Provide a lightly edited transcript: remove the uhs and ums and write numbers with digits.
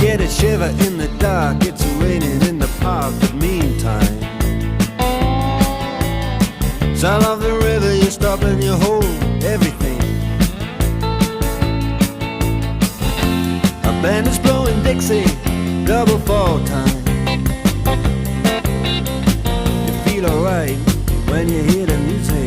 get a shiver in the dark. It's raining in the park, but meantime, sound of the river, you stop and you hold everything. A band is blowing Dixie, double fall time. You feel alright when you hear the music.